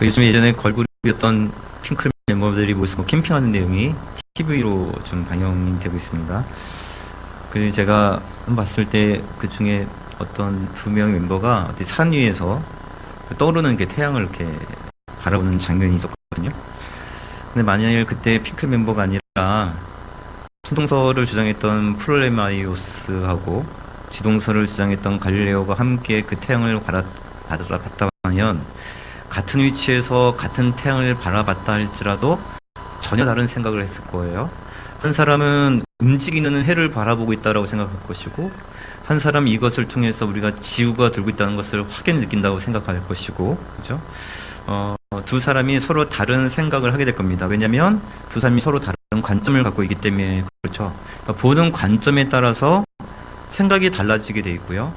요즘 예전에 걸그룹이었던 핑클 멤버들이 모여서 캠핑하는 내용이 TV로 좀 방영이 되고 있습니다. 그래서 제가 봤을 때 그 중에 어떤 두 명의 멤버가 어디 산 위에서 떠오르는 게 태양을 이렇게 바라보는 장면이 있었거든요. 근데 만일 그때 핑클 멤버가 아니라 천동설을 주장했던 프롤레마이오스하고 지동설을 주장했던 갈릴레오가 함께 그 태양을 바라봤다면 같은 위치에서 같은 태양을 바라봤다 할지라도 전혀 다른 생각을 했을 거예요. 한 사람은 움직이는 해를 바라보고 있다고 생각할 것이고, 한 사람은 이것을 통해서 우리가 지구가 돌고 있다는 것을 확연히 느낀다고 생각할 것이고, 그죠? 두 사람이 서로 다른 생각을 하게 될 겁니다. 왜냐하면 두 사람이 서로 다른 관점을 갖고 있기 때문에 그렇죠. 그러니까 보는 관점에 따라서 생각이 달라지게 되어 있고요.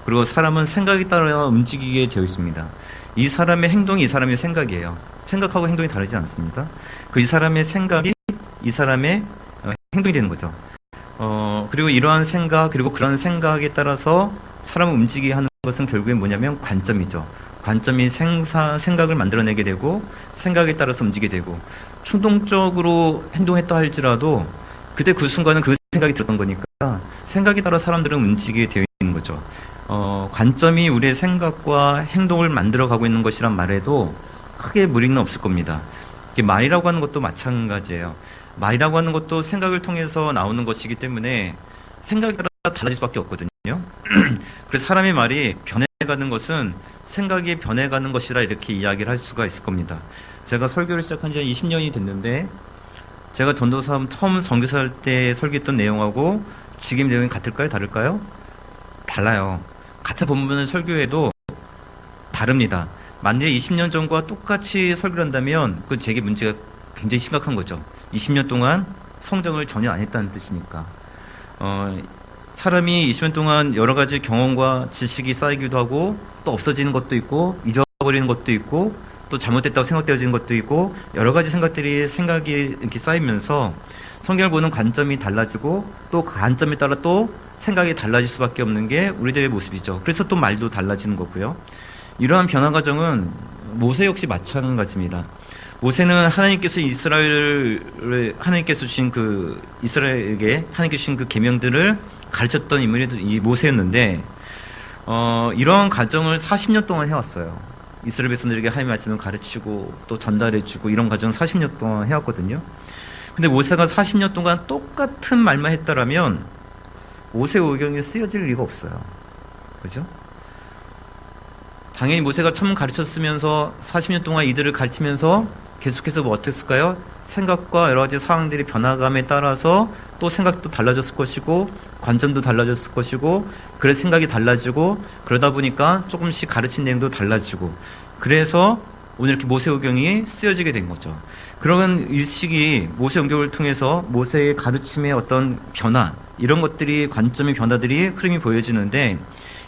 그리고 사람은 생각에 따라 움직이게 되어 있습니다. 이 사람의 행동이 이 사람의 생각이에요. 생각하고 행동이 다르지 않습니다. 이 사람의 생각이 이 사람의 행동이 되는 거죠. 그리고 이러한 생각, 그리고 그런 생각에 따라서 사람을 움직이게 하는 것은 결국엔 뭐냐면 관점이죠. 관점이 생각을 만들어내게 되고, 생각에 따라서 움직이게 되고, 충동적으로 행동했다 할지라도 그때 그 순간은 그 생각이 들었던 거니까 생각에 따라 사람들은 움직이게 되어 있는 거죠. 관점이 우리의 생각과 행동을 만들어가고 있는 것이란 말에도 크게 무리는 없을 겁니다. 말이라고 하는 것도 마찬가지예요. 말이라고 하는 것도 생각을 통해서 나오는 것이기 때문에 생각에 따라 달라질 수밖에 없거든요. 그래서 사람의 말이 변해가는 것은 생각이 변해가는 것이라 이렇게 이야기를 할 수가 있을 겁니다. 제가 설교를 시작한 지 20년이 됐는데 제가 전도사 처음 선교사할 때 설교했던 내용하고 지금 내용이 같을까요? 다를까요? 달라요. 같은 본문을 설교해도 다릅니다. 만약에 20년 전과 똑같이 설교를 한다면 그건 제게 문제가 굉장히 심각한 거죠. 20년 동안 성장을 전혀 안 했다는 뜻이니까. 사람이 20년 동안 여러 가지 경험과 지식이 쌓이기도 하고 또 없어지는 것도 있고 잊어버리는 것도 있고 또 잘못됐다고 생각되어지는 것도 있고 여러 가지 생각이 이렇게 쌓이면서 성경을 보는 관점이 달라지고 또 그 관점에 따라 또 생각이 달라질 수밖에 없는 게 우리들의 모습이죠. 그래서 또 말도 달라지는 거고요. 이러한 변화 과정은 모세 역시 마찬가지입니다. 모세는 하나님께서 주신 이스라엘에게 하나님께서 주신 그 계명들을 가르쳤던 인물이 이 모세였는데, 이러한 과정을 40년 동안 해왔어요. 이스라엘 백성들에게 하나님의 말씀을 가르치고 또 전달해주고 이런 과정을 40년 동안 해왔거든요. 근데 모세가 40년 동안 똑같은 말만 했다라면 모세오경이 쓰여질 리가 없어요. 그죠? 당연히 모세가 처음 가르쳤으면서 40년 동안 이들을 가르치면서 계속해서 뭐 어땠을까요? 생각과 여러 가지 상황들이 변화감에 따라서 또 생각도 달라졌을 것이고 관점도 달라졌을 것이고 그래서 생각이 달라지고 그러다 보니까 조금씩 가르친 내용도 달라지고 그래서 오늘 이렇게 모세오경이 쓰여지게 된 거죠. 그러면 이 시기 모세오경을 통해서 모세의 가르침의 어떤 변화 이런 것들이 관점의 변화들이 흐름이 보여지는데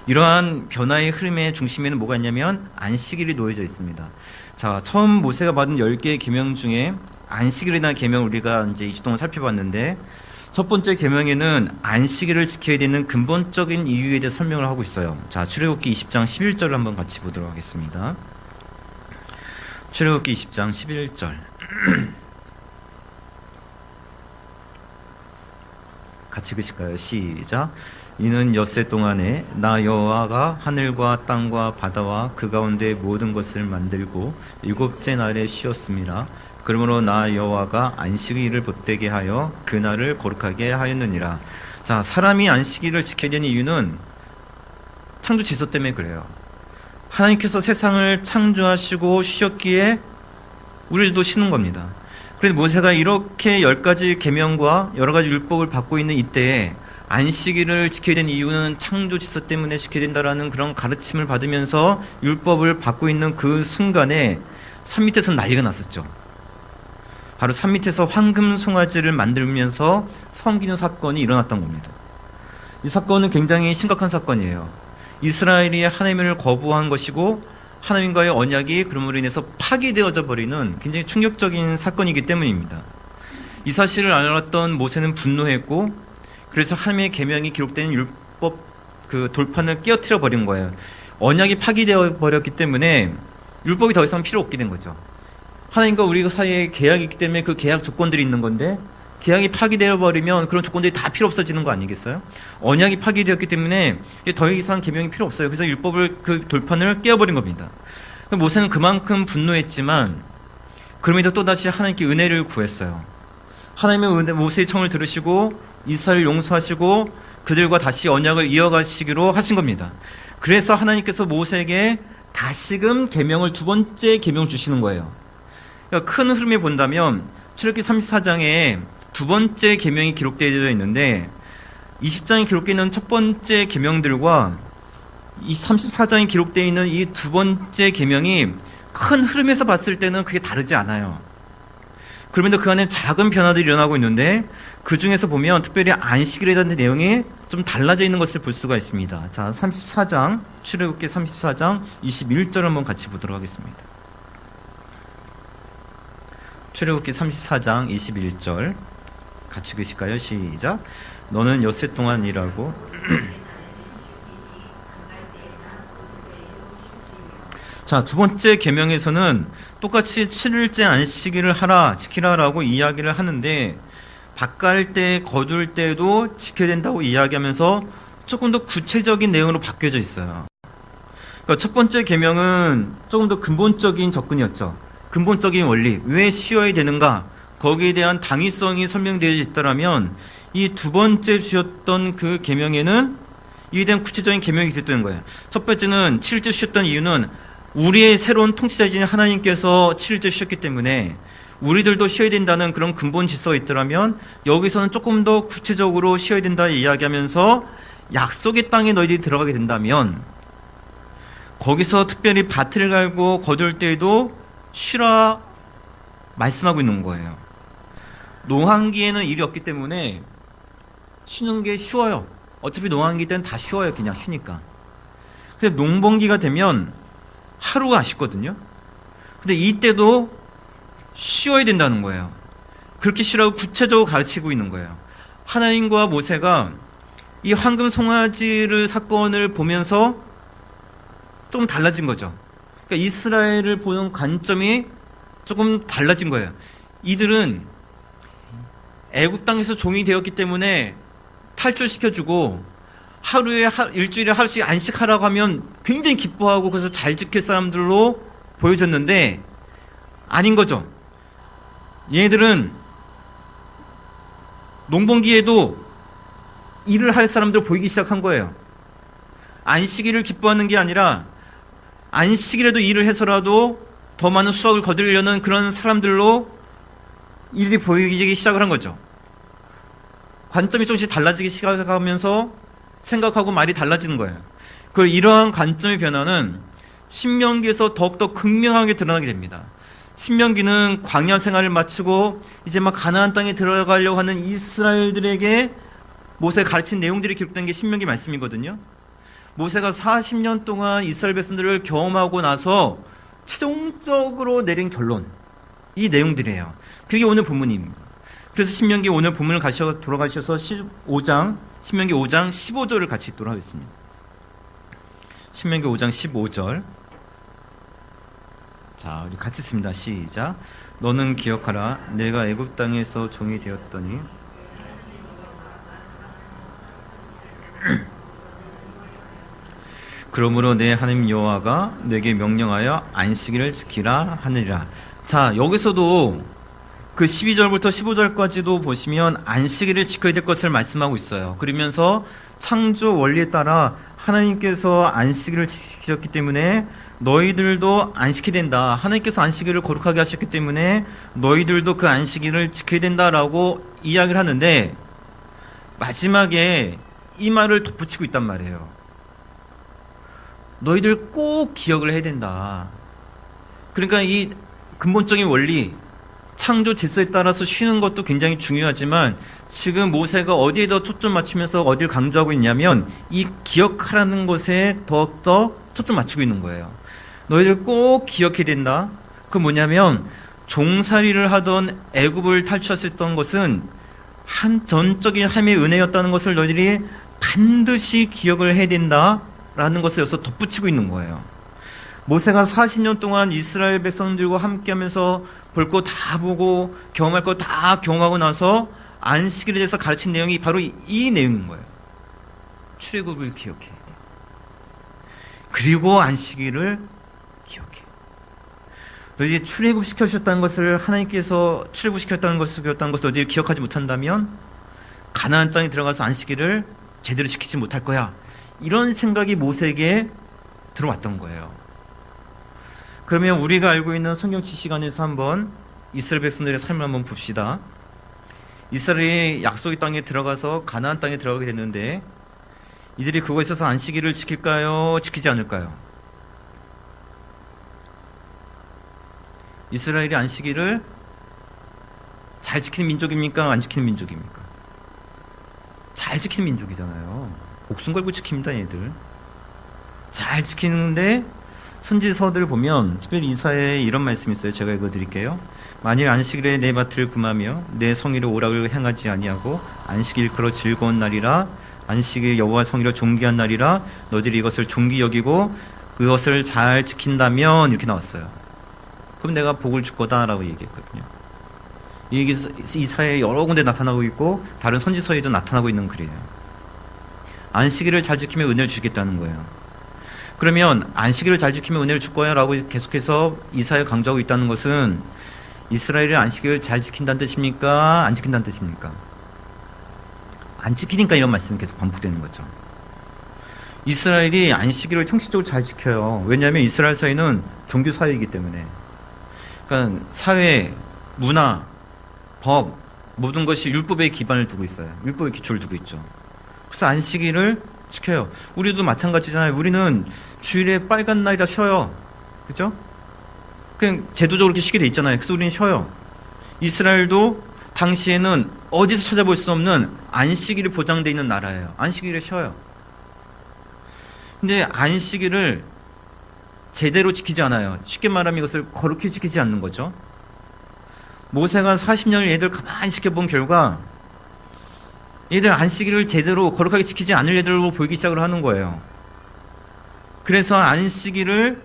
이러한 변화의 흐름의 중심에는 뭐가 있냐면 안식일이 놓여져 있습니다. 자, 처음 모세가 받은 10개의 계명 중에 안식일에 대한 계명을 우리가 이제 2주 동안 살펴봤는데 첫 번째 계명에는 안식일을 지켜야 되는 근본적인 이유에 대해 설명을 하고 있어요. 자, 출애굽기 20장 11절을 한번 같이 보도록 하겠습니다. 출애굽기 20장 11절 같이 읽으실까요? 시작. 이는 엿새 동안에 나 여호와가 하늘과 땅과 바다와 그 가운데 모든 것을 만들고 일곱째 날에 쉬었음이라. 그러므로 나 여호와가 안식일을 복되게 하여 그 날을 거룩하게 하였느니라. 자, 사람이 안식일을 지켜야 되는 이유는 창조 질서 때문에 그래요. 하나님께서 세상을 창조하시고 쉬었기에 우리도 쉬는 겁니다. 그래서 모세가 이렇게 10가지 계명과 여러 가지 율법을 받고 있는 이때에 안식일을 지켜야 되는 이유는 창조 질서 때문에 지켜야 된다라는 그런 가르침을 받으면서 율법을 받고 있는 그 순간에 산 밑에서 난리가 났었죠. 바로 산 밑에서 황금 송아지를 만들면서 섬기는 사건이 일어났던 겁니다. 이 사건은 굉장히 심각한 사건이에요. 이스라엘이 하나님을 거부한 것이고 하나님과의 언약이 그럼으로 인해서 파기되어져 버리는 굉장히 충격적인 사건이기 때문입니다. 이 사실을 알았던 모세는 분노했고 그래서 하나님의 계명이 기록된 율법 그 돌판을 깨어뜨려 버린 거예요. 언약이 파기되어 버렸기 때문에 율법이 더 이상 필요 없게 된 거죠. 하나님과 우리 사이에 계약이 있기 때문에 그 계약 조건들이 있는 건데, 계약이 파기되어 버리면 그런 조건들이 다 필요 없어지는 거 아니겠어요? 언약이 파기되었기 때문에 더 이상 계명이 필요 없어요. 그래서 율법을 그 돌판을 깨어버린 겁니다. 모세는 그만큼 분노했지만 그럼에도 또다시 하나님께 은혜를 구했어요. 하나님의 모세의 청을 들으시고 이스라엘을 용서하시고 그들과 다시 언약을 이어가시기로 하신 겁니다. 그래서 하나님께서 모세에게 다시금 계명을, 두 번째 계명을 주시는 거예요. 그러니까 큰 흐름에 본다면 출애굽기 34장에 두 번째 계명이 기록되어 있는데, 20장에 기록되어 있는 첫 번째 계명들과 이 34장에 기록되어 있는 이 두 번째 계명이 큰 흐름에서 봤을 때는 그게 다르지 않아요. 그러면서 그 안에 작은 변화들이 일어나고 있는데, 그 중에서 보면 특별히 안식일에 대한 내용이 좀 달라져 있는 것을 볼 수가 있습니다. 자, 34장, 출애굽기 34장 21절 한번 같이 보도록 하겠습니다. 출애굽기 34장 21절 같이 읽으실까요? 시작. 너는 엿새 동안 일하고 자, 두 번째 계명에서는 똑같이 7일째 안식일을 하라, 지키라라고 이야기를 하는데, 밭갈 때, 거둘 때도 지켜야 된다고 이야기하면서 조금 더 구체적인 내용으로 바뀌어져 있어요. 그러니까 첫 번째 계명은 조금 더 근본적인 접근이었죠. 근본적인 원리, 왜 쉬어야 되는가, 거기에 대한 당위성이 설명되어 있다라면, 이 두 번째 주셨던 그 계명에는 이에 대한 구체적인 계명이 됐다는 거예요. 첫 번째는 7일째 쉬었던 이유는 우리의 새로운 통치자이신 하나님께서 7일째 쉬었기 때문에 우리들도 쉬어야 된다는 그런 근본 질서가 있더라면, 여기서는 조금 더 구체적으로 쉬어야 된다 이야기하면서 약속의 땅에 너희들이 들어가게 된다면 거기서 특별히 밭을 갈고 거둘 때에도 쉬라 말씀하고 있는 거예요. 농한기에는 일이 없기 때문에 쉬는 게 쉬워요. 어차피 농한기 때는 다 쉬워요. 그냥 쉬니까. 근데 농번기가 되면 하루가 아쉽거든요. 근데 이때도 쉬어야 된다는 거예요. 그렇게 쉬라고 구체적으로 가르치고 있는 거예요. 하나님과 모세가 이 황금 송아지를 사건을 보면서 조금 달라진 거죠. 그러니까 이스라엘을 보는 관점이 조금 달라진 거예요. 이들은 애굽 땅에서 종이 되었기 때문에 탈출시켜주고 일주일에 하루씩 안식하라고 하면 굉장히 기뻐하고 그래서 잘 지킬 사람들로 보여졌는데, 아닌 거죠. 얘네들은 농번기에도 일을 할 사람들 보이기 시작한 거예요. 안식일을 기뻐하는 게 아니라 안식일에도 일을 해서라도 더 많은 수확을 거두려는 그런 사람들로 일이 보이기 시작을 한 거죠. 관점이 조금씩 달라지기 시작하면서 생각하고 말이 달라지는 거예요. 그리고 이러한 관점의 변화는 신명기에서 더욱더 극명하게 드러나게 됩니다. 신명기는 광야 생활을 마치고 이제 막 가나안 땅에 들어가려고 하는 이스라엘들에게 모세가 가르친 내용들이 기록된 게 신명기 말씀이거든요. 모세가 40년 동안 이스라엘 백성들을 경험하고 나서 최종적으로 내린 결론, 이 내용들이에요. 그게 오늘 본문입니다. 그래서 신명기 오늘 본문을 돌아가셔서 신명기 5장 15절을 같이 읽도록 하겠습니다. 신명기 5장 15절. 자, 우리 같이 읽습니다. 시작. 너는 기억하라. 내가 애굽 땅에서 종이 되었더니 그러므로 내 하나님 여호와가 내게 명령하여 안식일을 지키라 하느니라. 자, 여기서도 그 12절부터 15절까지도 보시면 안식일을 지켜야 될 것을 말씀하고 있어요. 그러면서 창조 원리에 따라 하나님께서 안식일을 지키셨기 때문에 너희들도 안식해야 된다. 하나님께서 안식일을 거룩하게 하셨기 때문에 너희들도 그 안식일을 지켜야 된다라고 이야기를 하는데, 마지막에 이 말을 덧붙이고 있단 말이에요. 너희들 꼭 기억을 해야 된다. 그러니까 이 근본적인 원리, 창조 질서에 따라서 쉬는 것도 굉장히 중요하지만 지금 모세가 어디에 더 초점 맞추면서 어디를 강조하고 있냐면 이 기억하라는 것에 더욱더 초점 맞추고 있는 거예요. 너희들 꼭 기억해야 된다. 그건 뭐냐면 종살이를 하던 애굽을 탈출했던 것은 한 전적인 하나님의 은혜였다는 것을 너희들이 반드시 기억을 해야 된다라는 것을 여기서 덧붙이고 있는 거예요. 모세가 40년 동안 이스라엘 백성들과 함께하면서 볼 거 다 보고 경험할 거 다 경험하고 나서 안식일에 대해서 가르친 내용이 바로 이 내용인 거예요. 출애굽을 기억해야 돼. 그리고 안식일을 기억해. 너희 출애굽 시켜주셨다는 것을, 하나님께서 출애굽 시켰다는 것을 너희들이 기억하지 못한다면 가나안 땅에 들어가서 안식일을 제대로 지키지 못할 거야. 이런 생각이 모세에게 들어왔던 거예요. 그러면 우리가 알고 있는 성경치 시간에서 한번 이스라엘 백성들의 삶을 한번 봅시다. 이스라엘이 약속의 땅에 들어가서 가나안 땅에 들어가게 됐는데 이들이 그거에 있어서 안식일을 지킬까요? 지키지 않을까요? 이스라엘이 안식일을 잘 지키는 민족입니까? 안 지키는 민족입니까? 잘 지키는 민족이잖아요. 목숨 걸고 지킵니다, 얘들. 잘 지키는데 선지서들 보면 특별히 이사야에 이런 말씀이 있어요. 제가 읽어드릴게요. 만일 안식일에 내 밭을 금하며 내 성의를 오락을 행하지 아니하고 안식일 그로 즐거운 날이라 안식일 여호와 성의를 존귀한 날이라 너희들이 이것을 존귀 여기고 그것을 잘 지킨다면 이렇게 나왔어요. 그럼 내가 복을 줄 거다라고 얘기했거든요. 이게 이사야에 여러 군데 나타나고 있고 다른 선지서에도 나타나고 있는 글이에요. 안식일을 잘 지키면 은혜를 주겠다는 거예요. 그러면 안식일을 잘 지키면 은혜를 줄 거야 라고 계속해서 이사야 강조하고 있다는 것은 이스라엘이 안식일을 잘 지킨다는 뜻입니까? 안 지킨다는 뜻입니까? 안 지키니까 이런 말씀이 계속 반복되는 거죠. 이스라엘이 안식일을 형식적으로 잘 지켜요. 왜냐하면 이스라엘 사회는 종교 사회이기 때문에. 그러니까 사회, 문화, 법 모든 것이 율법에 기반을 두고 있어요. 율법에 기초를 두고 있죠. 그래서 안식일을 지켜요. 우리도 마찬가지잖아요. 우리는 주일에 빨간 날이라 쉬어요. 그죠? 그냥 제도적으로 이렇게 쉬게 돼 있잖아요. 그래서 우리는 쉬어요. 이스라엘도 당시에는 어디서 찾아볼 수 없는 안식일이 보장되어 있는 나라예요. 안식일에 쉬어요. 근데 안식일을 제대로 지키지 않아요. 쉽게 말하면 이것을 거룩히 지키지 않는 거죠. 모세가 40년을 얘들 가만히 지켜본 결과 얘들 안식일을 제대로 거룩하게 지키지 않을 애들로 보이기 시작을 하는 거예요. 그래서 안식일을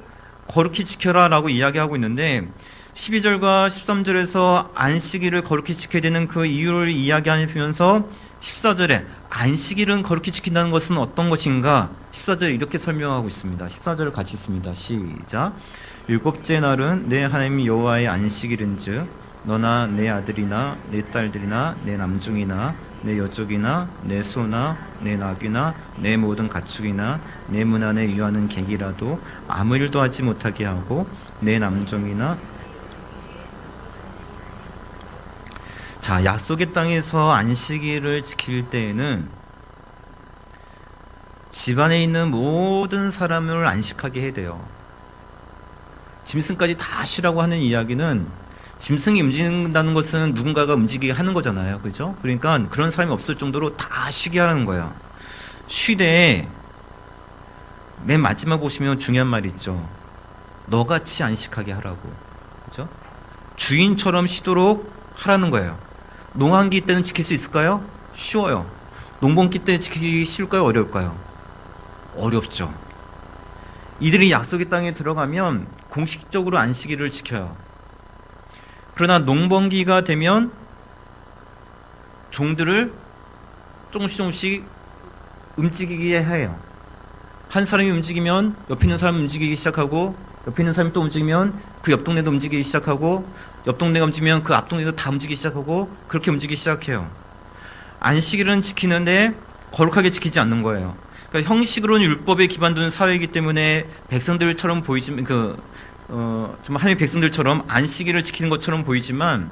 거룩히 지켜라 라고 이야기하고 있는데 12절과 13절에서 안식일을 거룩히 지켜야 되는 그 이유를 이야기하면서 14절에 안식일은 거룩히 지킨다는 것은 어떤 것인가? 14절에 이렇게 설명하고 있습니다. 14절을 같이 읽습니다. 시작. 일곱째 날은 내 하나님 여호와의 안식일인즉 너나 내 아들이나 내 딸들이나 내 남종이나 내 여족이나 내 소나 내 나귀나 내 모든 가축이나 내 문 안에 유하는 객이라도 아무 일도 하지 못하게 하고 내 남종이나 자, 약속의 땅에서 안식일을 지킬 때에는 집안에 있는 모든 사람을 안식하게 해야 돼요. 짐승까지 다 쉬라고 하는 이야기는 짐승이 움직인다는 것은 누군가가 움직이게 하는 거잖아요. 그죠? 그러니까 그런 사람이 없을 정도로 다 쉬게 하는 거예요. 쉬되 맨 마지막 보시면 중요한 말이 있죠. 너같이 안식하게 하라고. 그죠? 주인처럼 쉬도록 하라는 거예요. 농한기 때는 지킬 수 있을까요? 쉬워요. 농번기 때 지키기 쉬울까요? 어려울까요? 어렵죠. 이들이 약속의 땅에 들어가면 공식적으로 안식일을 지켜요. 그러나 농번기가 되면 종들을 조금씩 움직이게 해요. 한 사람이 움직이면 옆에 있는 사람이 움직이기 시작하고 옆에 있는 사람이 또 움직이면 그 옆 동네도 움직이기 시작하고 옆 동네가 움직이면 그 앞 동네도 다 움직이기 시작하고 그렇게 움직이기 시작해요. 안식일은 지키는데 거룩하게 지키지 않는 거예요. 그러니까 형식으로는 율법에 기반둔 사회이기 때문에 백성들처럼 보이지만 좀 하나님의 백성들처럼 안식일을 지키는 것처럼 보이지만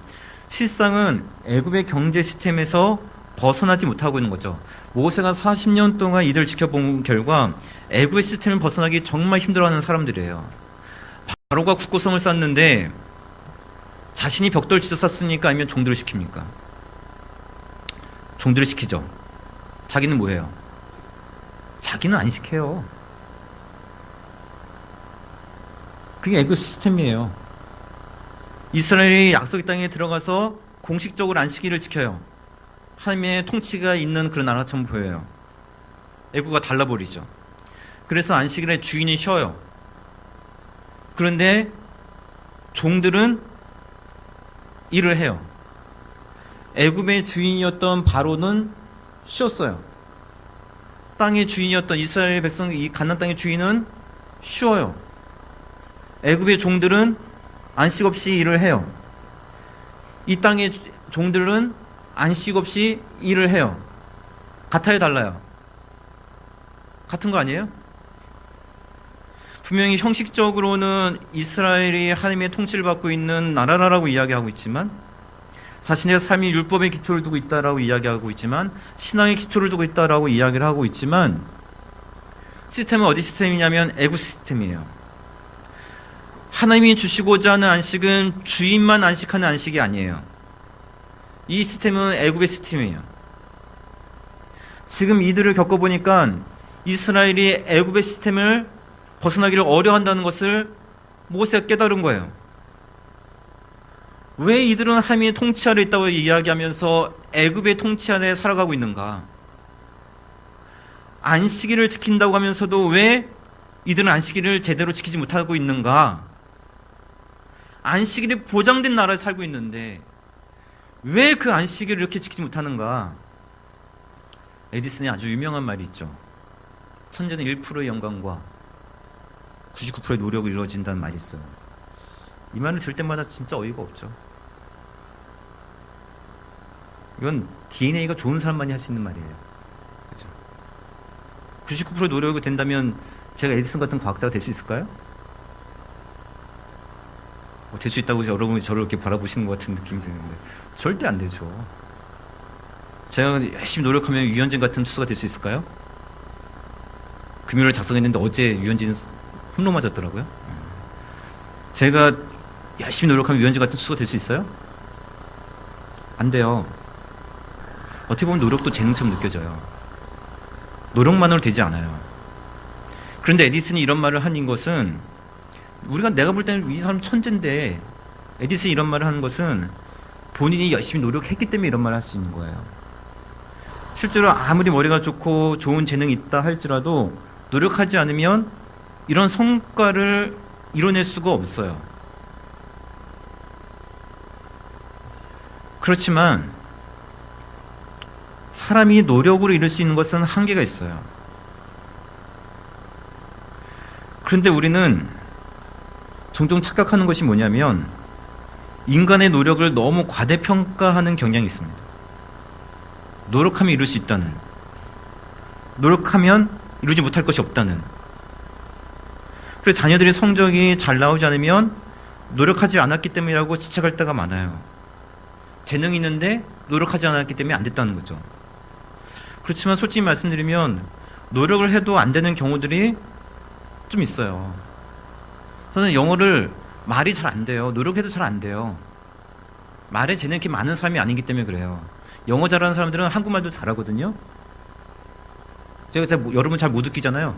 실상은 애굽의 경제 시스템에서 벗어나지 못하고 있는 거죠. 모세가 40년 동안 이들을 지켜본 결과 애굽의 시스템을 벗어나기 정말 힘들어하는 사람들이에요. 바로가 국고성을 쌓는데 자신이 벽돌 짓어 쌓습니까? 아니면 종들을 시킵니까? 종들을 시키죠. 자기는 뭐예요? 자기는 안 시켜요. 그게 애굽 시스템이에요. 이스라엘이 약속의 땅에 들어가서 공식적으로 안식일을 지켜요. 하나님의 통치가 있는 그런 나라처럼 보여요. 애굽과 달라버리죠. 그래서 안식일에 주인이 쉬어요. 그런데 종들은 일을 해요. 애굽의 주인이었던 바로는 쉬었어요. 땅의 주인이었던 이스라엘 백성, 이 가나안 땅의 주인은 쉬어요. 애굽의 종들은 안식 없이 일을 해요. 이 땅의 종들은 안식 없이 일을 해요. 같아요, 달라요? 같은 거 아니에요? 분명히 형식적으로는 이스라엘이 하나님의 통치를 받고 있는 나라라고 이야기하고 있지만, 자신의 삶이 율법의 기초를 두고 있다라고 이야기하고 있지만, 신앙의 기초를 두고 있다라고 이야기를 하고 있지만, 시스템은 어디 시스템이냐면 애굽 시스템이에요. 하나님이 주시고자 하는 안식은 주인만 안식하는 안식이 아니에요. 이 시스템은 애굽의 시스템이에요. 지금 이들을 겪어보니까 이스라엘이 애굽의 시스템을 벗어나기를 어려워한다는 것을 모세가 깨달은 거예요. 왜 이들은 하나님의 통치 아래 있다고 이야기하면서 애굽의 통치 아래 살아가고 있는가? 안식일을 지킨다고 하면서도 왜 이들은 안식일을 제대로 지키지 못하고 있는가? 안식일이 보장된 나라에 살고 있는데 왜 그 안식일을 이렇게 지키지 못하는가? 에디슨의 아주 유명한 말이 있죠. 천재는 1%의 영광과 99%의 노력으로 이루어진다는 말이 있어요. 이 말을 들을 때마다 진짜 어이가 없죠. 이건 DNA가 좋은 사람만이 할 수 있는 말이에요. 그죠? 99%의 노력이 된다면 제가 에디슨 같은 과학자가 될 수 있을까요? 될 수 있다고 여러분이 저를 이렇게 바라보시는 것 같은 느낌이 드는데 절대 안 되죠. 제가 열심히 노력하면 유현진 같은 투수가 될 수 있을까요? 금요일에 작성했는데 어제 유현진 홈런 맞았더라고요. 제가 열심히 노력하면 유현진 같은 투수가 될 수 있어요? 안 돼요. 어떻게 보면 노력도 재능처럼 느껴져요. 노력만으로 되지 않아요. 그런데 에디슨이 이런 말을 한 것은 내가 볼 때는 이 사람 천재인데 에디슨이 이런 말을 하는 것은 본인이 열심히 노력했기 때문에 이런 말을 할 수 있는 거예요. 실제로 아무리 머리가 좋고 좋은 재능이 있다 할지라도 노력하지 않으면 이런 성과를 이뤄낼 수가 없어요. 그렇지만 사람이 노력으로 이룰 수 있는 것은 한계가 있어요. 그런데 우리는 종종 착각하는 것이 뭐냐면 인간의 노력을 너무 과대평가하는 경향이 있습니다. 노력하면 이룰 수 있다는, 노력하면 이루지 못할 것이 없다는. 그래서 자녀들의 성적이 잘 나오지 않으면 노력하지 않았기 때문이라고 지적할 때가 많아요. 재능이 있는데 노력하지 않았기 때문에 안 됐다는 거죠. 그렇지만 솔직히 말씀드리면 노력을 해도 안 되는 경우들이 좀 있어요. 저는 영어를 말이 잘 안 돼요. 노력해도 잘 안 돼요. 말에 재능이 이렇게 많은 사람이 아니기 때문에 그래요. 영어 잘하는 사람들은 한국말도 잘하거든요. 제가 여러분 잘 못 웃기잖아요.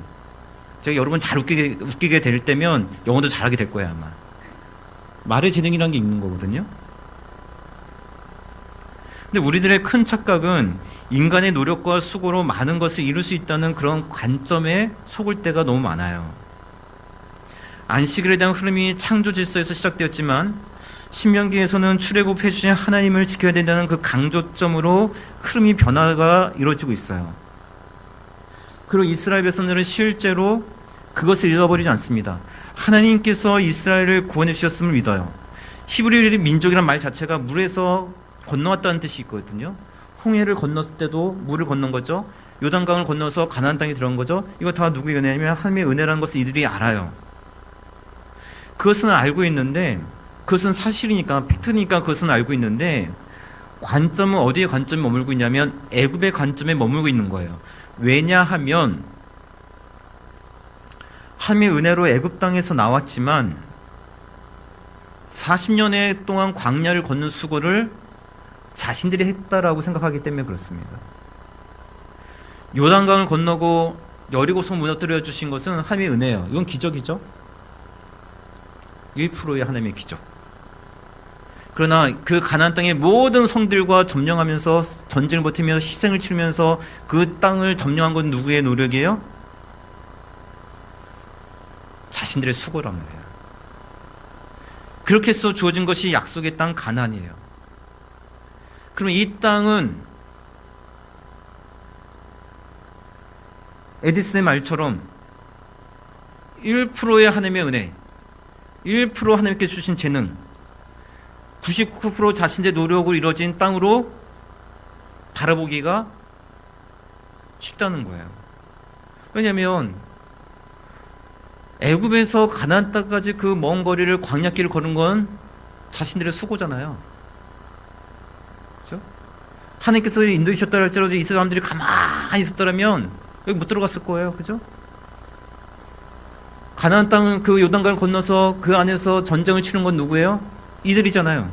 제가 여러분 잘 웃기게 될 때면 영어도 잘하게 될 거예요, 아마. 말의 재능이라는 게 있는 거거든요. 근데 우리들의 큰 착각은 인간의 노력과 수고로 많은 것을 이룰 수 있다는 그런 관점에 속을 때가 너무 많아요. 안식일에 대한 흐름이 창조 질서에서 시작되었지만 신명기에서는 출애굽해 주신 하나님을 지켜야 된다는 그 강조점으로 흐름이 변화가 이루어지고 있어요. 그리고 이스라엘 백성들은 실제로 그것을 잃어버리지 않습니다. 하나님께서 이스라엘을 구원해 주셨음을 믿어요. 히브리 민족이란 말 자체가 물에서 건너왔다는 뜻이 있거든요. 홍해를 건넜을 때도 물을 건넌 거죠. 요단강을 건너서 가나안 땅에 들어간 거죠. 이거 다 누구의 은혜냐면 하나님의 은혜라는 것을 이들이 알아요. 그것은 알고 있는데, 그것은 사실이니까, 팩트니까 그것은 알고 있는데, 관점은 어디에 관점이 머물고 있냐면 애굽의 관점에 머물고 있는 거예요. 왜냐하면 하나님의 은혜로 애굽 땅에서 나왔지만 40년의 동안 광야를 걷는 수고를 자신들이 했다라고 생각하기 때문에 그렇습니다. 요단강을 건너고 여리고성 무너뜨려 주신 것은 하나님의 은혜예요. 이건 기적이죠. 1%의 하나님의 기적. 그러나 그 가나안 땅의 모든 성들과 점령하면서 전쟁을 버티면서 희생을 치르면서 그 땅을 점령한 건 누구의 노력이에요? 자신들의 수고란 말이에요. 그렇게 해서 주어진 것이 약속의 땅 가나안이에요. 그럼 이 땅은 에디슨의 말처럼 1%의 하나님의 은혜, 1% 하나님께 주신 재능, 99% 자신의 노력으로 이루어진 땅으로 바라보기가 쉽다는 거예요. 왜냐하면 애굽에서 가나안 땅까지 그 먼 거리를 광야길을 걸은 건 자신들의 수고잖아요. 그렇죠? 하나님께서 인도해주셨다 할지라도 이 사람들이 가만히 있었더라면 여기 못 들어갔을 거예요. 그죠? 가나안 땅 그 요단강을 건너서 그 안에서 전쟁을 치는 건 누구예요? 이들이잖아요.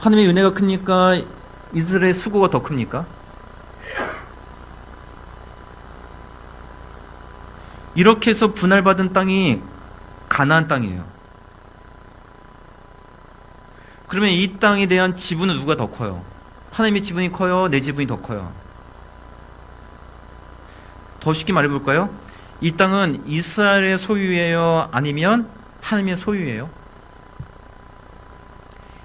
하나님의 은혜가 큽니까? 이스라엘의 수고가 더 큽니까? 이렇게 해서 분할받은 땅이 가나안 땅이에요. 그러면 이 땅에 대한 지분은 누가 더 커요? 하나님의 지분이 커요? 내 지분이 더 커요? 더 쉽게 말해볼까요? 이 땅은 이스라엘의 소유예요? 아니면 하나님의 소유예요?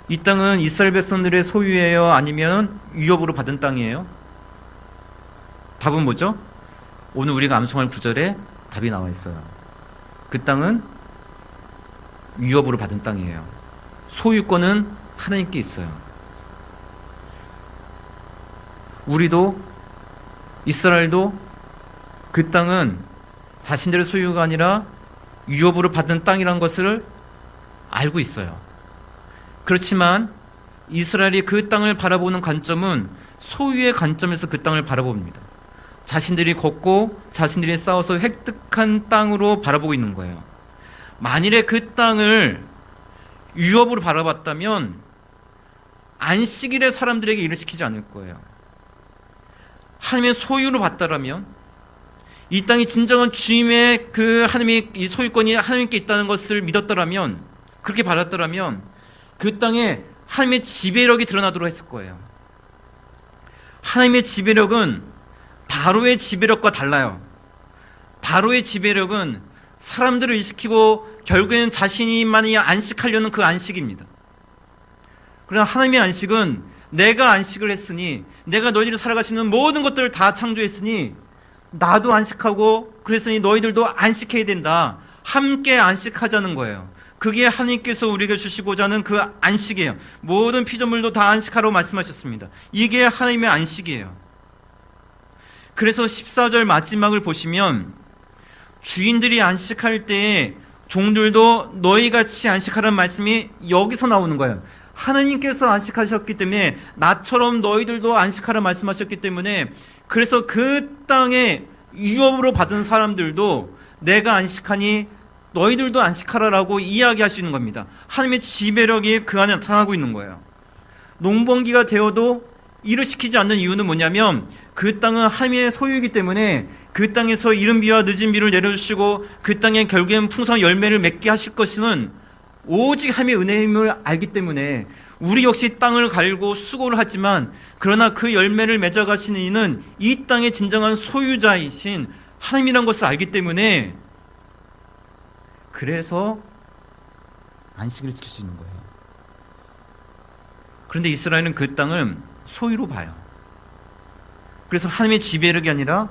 이 땅은 이스라엘 백성들의 소유예요? 아니면 위협으로 받은 땅이에요? 답은 뭐죠? 오늘 우리가 암송할 구절에 답이 나와 있어요. 그 땅은 위협으로 받은 땅이에요. 소유권은 하나님께 있어요. 우리도 이스라엘도 그 땅은 자신들의 소유가 아니라 위협으로 받은 땅이라는 것을 알고 있어요. 그렇지만 이스라엘이 그 땅을 바라보는 관점은 소유의 관점에서 그 땅을 바라봅니다. 자신들이 걷고 자신들이 싸워서 획득한 땅으로 바라보고 있는 거예요. 만일에 그 땅을 위협으로 바라봤다면 안식일에 사람들에게 일을 시키지 않을 거예요. 하나님의 소유로 봤다라면, 이 땅이 진정한 주님의 그 하나님의 이 소유권이 하나님께 있다는 것을 믿었더라면, 그렇게 받았더라면 그 땅에 하나님의 지배력이 드러나도록 했을 거예요. 하나님의 지배력은 바로의 지배력과 달라요. 바로의 지배력은 사람들을 일시키고 결국에는 자신만이 안식하려는 그 안식입니다. 그러나 하나님의 안식은 내가 안식을 했으니, 내가 너희들이 살아갈 수 있는 모든 것들을 다 창조했으니 나도 안식하고 그랬으니 너희들도 안식해야 된다. 함께 안식하자는 거예요. 그게 하나님께서 우리에게 주시고자 하는 그 안식이에요. 모든 피조물도 다 안식하라고 말씀하셨습니다. 이게 하나님의 안식이에요. 그래서 14절 마지막을 보시면 주인들이 안식할 때에 종들도 너희같이 안식하라는 말씀이 여기서 나오는 거예요. 하나님께서 안식하셨기 때문에 나처럼 너희들도 안식하라 말씀하셨기 때문에, 그래서 그 땅에 위협으로 받은 사람들도 내가 안식하니 너희들도 안식하라라고 이야기하시는 겁니다. 하나님의 지배력이 그 안에 나타나고 있는 거예요. 농번기가 되어도 일을 시키지 않는 이유는 뭐냐면 그 땅은 하나님의 소유이기 때문에 그 땅에서 이른 비와 늦은 비를 내려주시고 그 땅에 결국엔 풍성한 열매를 맺게 하실 것은 오직 하나님의 은혜임을 알기 때문에 우리 역시 땅을 갈고 수고를 하지만, 그러나 그 열매를 맺어가시는 이는 이 땅의 진정한 소유자이신 하나님이라는 것을 알기 때문에, 그래서 안식을 지킬 수 있는 거예요. 그런데 이스라엘은 그 땅을 소유로 봐요. 그래서 하나님의 지배력이 아니라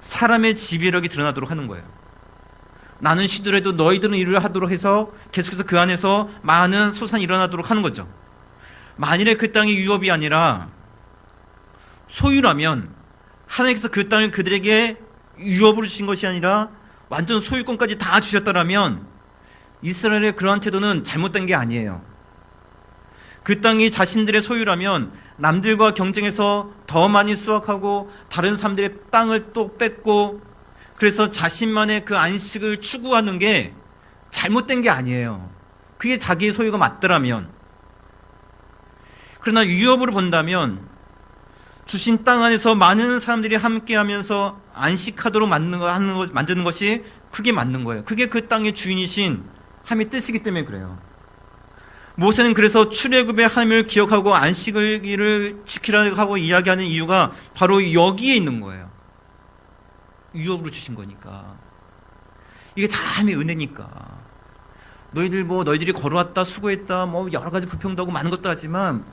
사람의 지배력이 드러나도록 하는 거예요. 나는 쉬더라도 너희들은 일을 하도록 해서 계속해서 그 안에서 많은 소산이 일어나도록 하는 거죠. 만일에 그 땅이 위협이 아니라 소유라면, 하나님께서 그 땅을 그들에게 위협으로 주신 것이 아니라 완전 소유권까지 다 주셨다라면 이스라엘의 그러한 태도는 잘못된 게 아니에요. 그 땅이 자신들의 소유라면 남들과 경쟁해서 더 많이 수확하고 다른 사람들의 땅을 또 뺏고, 그래서 자신만의 그 안식을 추구하는 게 잘못된 게 아니에요. 그게 자기의 소유가 맞더라면. 그러나 위협으로 본다면 주신 땅 안에서 많은 사람들이 함께하면서 안식하도록 만드는 것이 그게 맞는 거예요. 그게 그 땅의 주인이신 하나님의 뜻이기 때문에 그래요. 모세는 그래서 출애굽의 하나님을 기억하고 안식일을 지키라고 하고 이야기하는 이유가 바로 여기에 있는 거예요. 위협으로 주신 거니까. 이게 다 하나님의 은혜니까. 너희들이 걸어왔다, 수고했다, 여러 가지 불평도 하고 많은 것도 하지만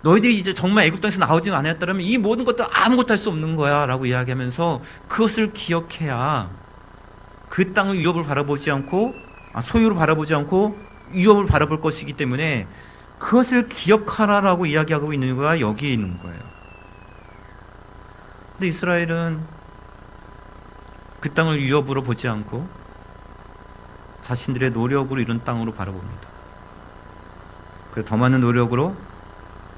너희들이 이제 정말 애굽 땅에서 나오지 않았다면 이 모든 것들 아무것도 할 수 없는 거야라고 이야기하면서 그것을 기억해야 그 땅을 위협을 바라보지 않고 소유를 바라보지 않고 위협을 바라볼 것이기 때문에 그것을 기억하라라고 이야기하고 있는 이유가 여기에 있는 거예요. 근데 이스라엘은 그 땅을 위협으로 보지 않고 자신들의 노력으로 이룬 땅으로 바라봅니다. 그래서 더 많은 노력으로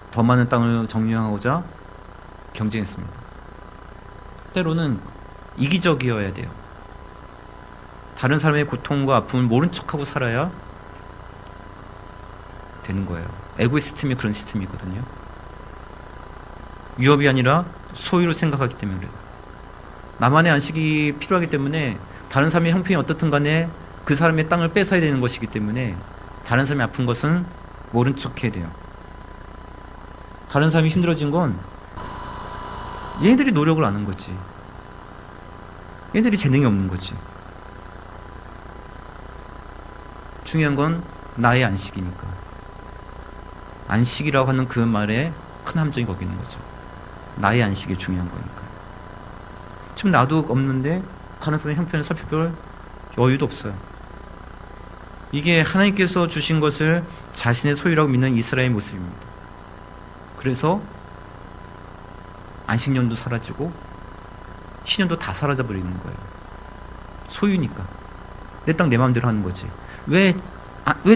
더 많은 땅을 정리하고자 경쟁했습니다. 때로는 이기적이어야 돼요. 다른 사람의 고통과 아픔을 모른 척하고 살아야 되는 거예요. 애고의 시스템이 그런 시스템이거든요. 위협이 아니라 소유로 생각하기 때문에 그래요. 나만의 안식이 필요하기 때문에 다른 사람의 형편이 어떻든 간에 그 사람의 땅을 뺏어야 되는 것이기 때문에 다른 사람이 아픈 것은 모른 척 해야 돼요. 다른 사람이 힘들어진 건 얘네들이 노력을 안 한 거지. 얘네들이 재능이 없는 거지. 중요한 건 나의 안식이니까. 안식이라고 하는 그 말에 큰 함정이 거기 있는 거죠. 나의 안식이 중요한 거니까. 지금 나도 없는데 다른 사람의 형편을 살펴볼 여유도 없어요. 이게 하나님께서 주신 것을 자신의 소유라고 믿는 이스라엘의 모습입니다. 그래서 안식년도 사라지고 신년도 다 사라져 버리는 거예요. 소유니까. 내 땅 내 마음대로 하는 거지. 왜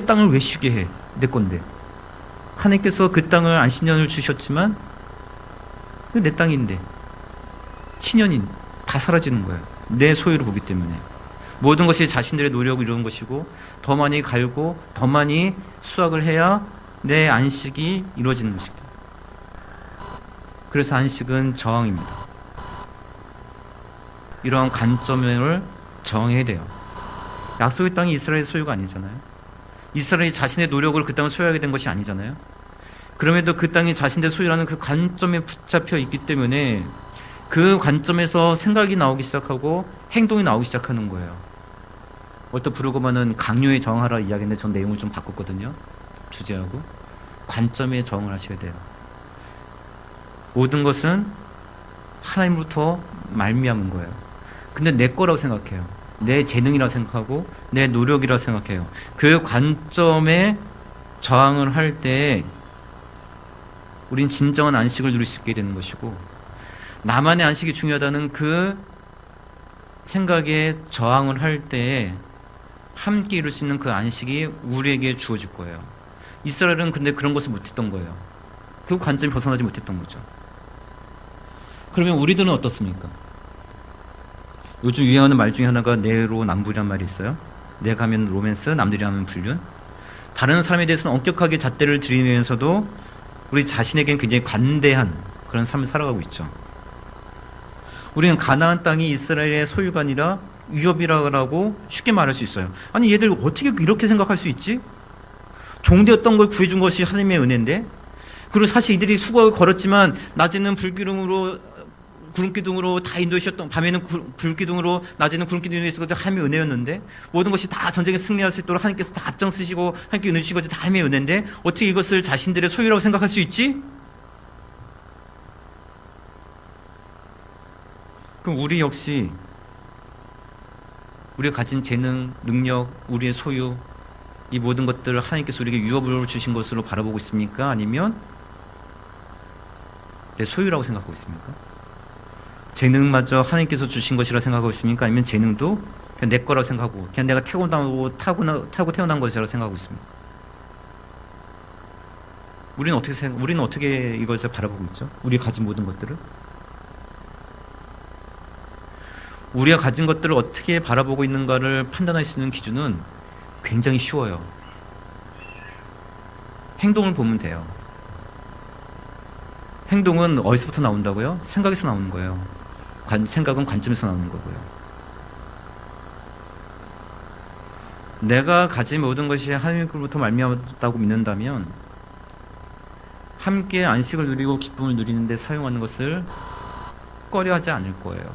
땅을 왜 쉬게 해? 내 건데. 하나님께서 그 땅을 안식년을 주셨지만 내 땅인데 신년인 다 사라지는 거예요. 내 소유를 보기 때문에. 모든 것이 자신들의 노력을 이루는 것이고 더 많이 갈고 더 많이 수확을 해야 내 안식이 이루어지는 것입니다. 그래서 안식은 저항입니다. 이러한 관점을 저항해야 돼요. 약속의 땅이 이스라엘의 소유가 아니잖아요. 이스라엘이 자신의 노력으로 그 땅을 소유하게 된 것이 아니잖아요. 그럼에도 그 땅이 자신의 소유라는 그 관점에 붙잡혀 있기 때문에 그 관점에서 생각이 나오기 시작하고 행동이 나오기 시작하는 거예요. 어떤 부르고만은 강요에 저항하라 이야기했는데 전 내용을 좀 바꿨거든요. 주제하고 관점에 저항을 하셔야 돼요. 모든 것은 하나님으로부터 말미암은 거예요. 근데 내 거라고 생각해요. 내 재능이라고 생각하고 내 노력이라고 생각해요. 그 관점에 저항을 할 때 우린 진정한 안식을 누릴 수 있게 되는 것이고, 나만의 안식이 중요하다는 그 생각에 저항을 할 때 함께 이룰 수 있는 그 안식이 우리에게 주어질 거예요. 이스라엘은 근데 그런 것을 못했던 거예요. 그 관점이 벗어나지 못했던 거죠. 그러면 우리들은 어떻습니까? 요즘 유행하는 말 중에 하나가 내로남불이란 말이 있어요. 내가 하면 로맨스, 남들이 하면 불륜. 다른 사람에 대해서는 엄격하게 잣대를 들이면서도 우리 자신에겐 굉장히 관대한 그런 삶을 살아가고 있죠. 우리는 가나안 땅이 이스라엘의 소유가 아니라 위협이라고 쉽게 말할 수 있어요. 아니 얘들 어떻게 이렇게 생각할 수 있지? 종되었던 걸 구해준 것이 하나님의 은혜인데, 그리고 사실 이들이 수고를 걸었지만 낮에는 구름기둥으로 다 인도하셨던, 밤에는 불기둥으로, 낮에는 구름기둥으로 있었던 하나님의 은혜였는데, 모든 것이 다 전쟁에 승리할 수 있도록 하나님께서 다 앞장서시고 하나님께 은혜 주시고 다 하나님의 은혜인데 어떻게 이것을 자신들의 소유라고 생각할 수 있지? 그럼 우리 역시 우리가 가진 재능, 능력, 우리의 소유, 이 모든 것들을 하나님께서 우리에게 유업으로 주신 것으로 바라보고 있습니까? 아니면 내 소유라고 생각하고 있습니까? 재능마저 하나님께서 주신 것이라 생각하고 있습니까? 아니면 재능도 그냥 내 거라고 생각하고 그냥 내가 타고 태어난 것이라고 생각하고 있습니까? 우리는 어떻게 이것을 바라보고 있죠? 우리가 가진 모든 것들을? 우리가 가진 것들을 어떻게 바라보고 있는가를 판단할 수 있는 기준은 굉장히 쉬워요. 행동을 보면 돼요. 행동은 어디서부터 나온다고요? 생각에서 나오는 거예요. 생각은 관점에서 나오는 거고요. 내가 가진 모든 것이 하나님으로부터 말미암았다고 믿는다면 함께 안식을 누리고 기쁨을 누리는데 사용하는 것을 꺼려하지 않을 거예요.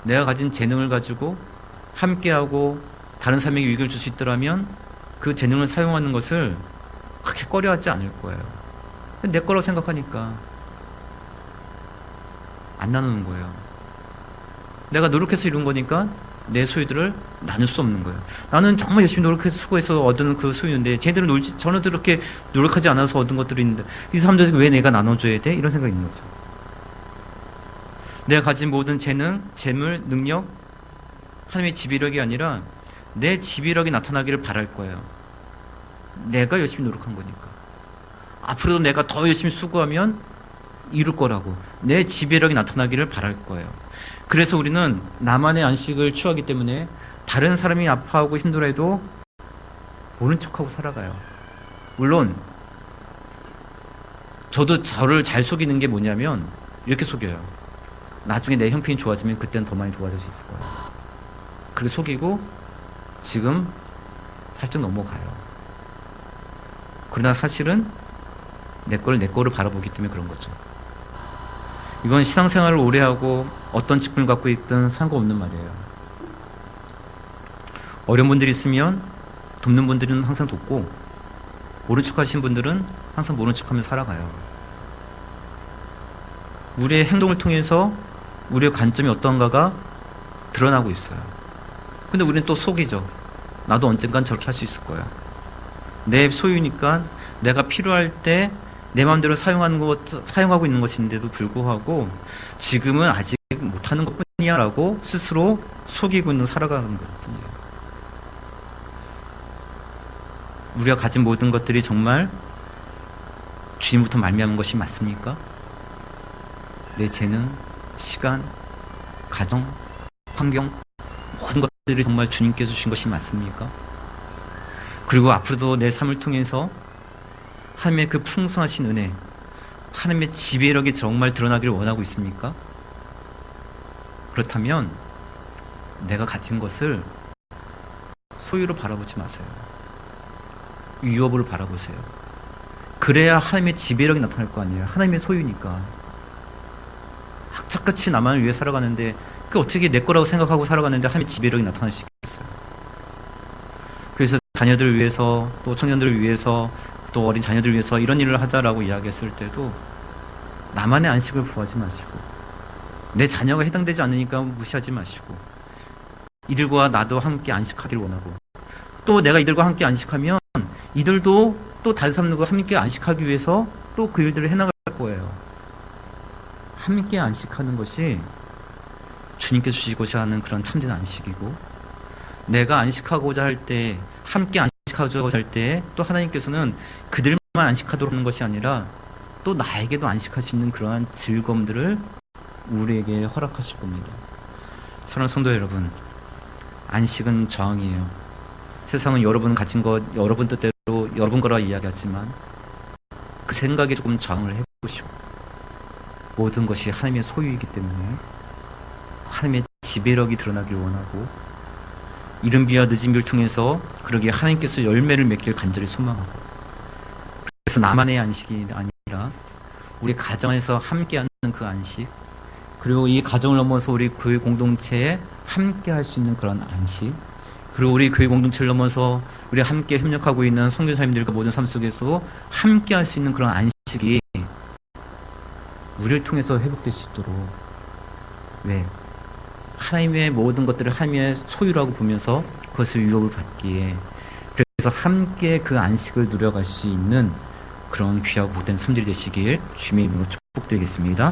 내가 가진 재능을 가지고 함께하고 다른 사람에게 유익을 줄 수 있더라면 그 재능을 사용하는 것을 그렇게 꺼려하지 않을 거예요. 내 거라고 생각하니까 안 나누는 거예요. 내가 노력해서 이룬 거니까 내 소유들을 나눌 수 없는 거예요. 나는 정말 열심히 노력해서 수고해서 얻은 그 소유인데 쟤들은 저는 그렇게 노력하지 않아서 얻은 것들이 있는데 이 사람들에게 왜 내가 나눠줘야 돼? 이런 생각이 있는 거죠. 내가 가진 모든 재능, 재물, 능력, 하나님의 지배력이 아니라 내 지배력이 나타나기를 바랄 거예요. 내가 열심히 노력한 거니까. 앞으로도 내가 더 열심히 수고하면 이룰 거라고. 내 지배력이 나타나기를 바랄 거예요. 그래서 우리는 나만의 안식을 취하기 때문에 다른 사람이 아파하고 힘들어해도 모른 척하고 살아가요. 물론 저도 저를 잘 속이는 게 뭐냐면 이렇게 속여요. 나중에 내 형편이 좋아지면 그때는 더 많이 도와줄 수 있을 거예요. 그렇게 속이고 지금 살짝 넘어가요. 그러나 사실은 내 거를 바라보기 때문에 그런 거죠. 이건 신앙생활을 오래 하고 어떤 직분을 갖고 있든 상관없는 말이에요. 어려운 분들이 있으면 돕는 분들은 항상 돕고 모른 척 하시는 분들은 항상 모른 척하며 살아가요. 우리의 행동을 통해서 우리의 관점이 어떤가가 드러나고 있어요. 근데 우리는 또 속이죠. 나도 언젠간 저렇게 할 수 있을 거야. 내 소유니까 내가 필요할 때 내 마음대로 사용하고 있는 것인데도 불구하고 지금은 아직 못하는 것 뿐이야 라고 스스로 속이고 있는 살아가는 것 뿐이에요. 우리가 가진 모든 것들이 정말 주님부터 말미암은 것이 맞습니까? 내 재능, 시간, 가정, 환경 모든 것들이 정말 주님께서 주신 것이 맞습니까? 그리고 앞으로도 내 삶을 통해서 하나님의 그 풍성하신 은혜, 하나님의 지배력이 정말 드러나기를 원하고 있습니까? 그렇다면 내가 가진 것을 소유로 바라보지 마세요. 유업으로 바라보세요. 그래야 하나님의 지배력이 나타날 거 아니에요. 하나님의 소유니까. 악착같이 나만을 위해 살아가는데 그 어떻게 내 거라고 생각하고 살아가는데 하나님의 지배력이 나타날 수 있겠어요. 그래서 자녀들을 위해서 또 청년들을 위해서 또 어린 자녀들을 위해서 이런 일을 하자라고 이야기했을 때도 나만의 안식을 구하지 마시고 내 자녀가 해당되지 않으니까 무시하지 마시고 이들과 나도 함께 안식하기를 원하고 또 내가 이들과 함께 안식하면 이들도 또 다른 사람들과 함께 안식하기 위해서 또 그 일들을 해나갈 거예요. 함께 안식하는 것이 주님께서 주시고자 하는 그런 참된 안식이고 내가 안식하고자 할 때 함께 안식하고자 할 때 또 하나님께서는 그들만 안식하도록 하는 것이 아니라 또 나에게도 안식할 수 있는 그러한 즐거움들을 우리에게 허락하실 겁니다. 사랑하는 성도 여러분, 안식은 저항이에요. 세상은 여러분 가진 것 여러분 뜻대로 여러분 거라 이야기하지만 그 생각에 조금 저항을 해보시고 모든 것이 하나님의 소유이기 때문에 하나님의 지배력이 드러나길 원하고 이른 비와 늦은 비를 통해서 그러기에 하나님께서 열매를 맺길 간절히 소망하고 그래서 나만의 안식이 아니라 우리 가정에서 함께하는 그 안식 그리고 이 가정을 넘어서 우리 교회 공동체에 함께 할 수 있는 그런 안식 그리고 우리 교회 공동체를 넘어서 우리 함께 협력하고 있는 선교사님들과 모든 삶 속에서 함께 할 수 있는 그런 안식이 우리를 통해서 회복될 수 있도록 왜? 하나님의 모든 것들을 하나님의 소유라고 보면서 그것을 유업을 받기에 그래서 함께 그 안식을 누려갈 수 있는 그런 귀하고 복된 삶들이 되시길 주님의 이름으로 축복드리겠습니다.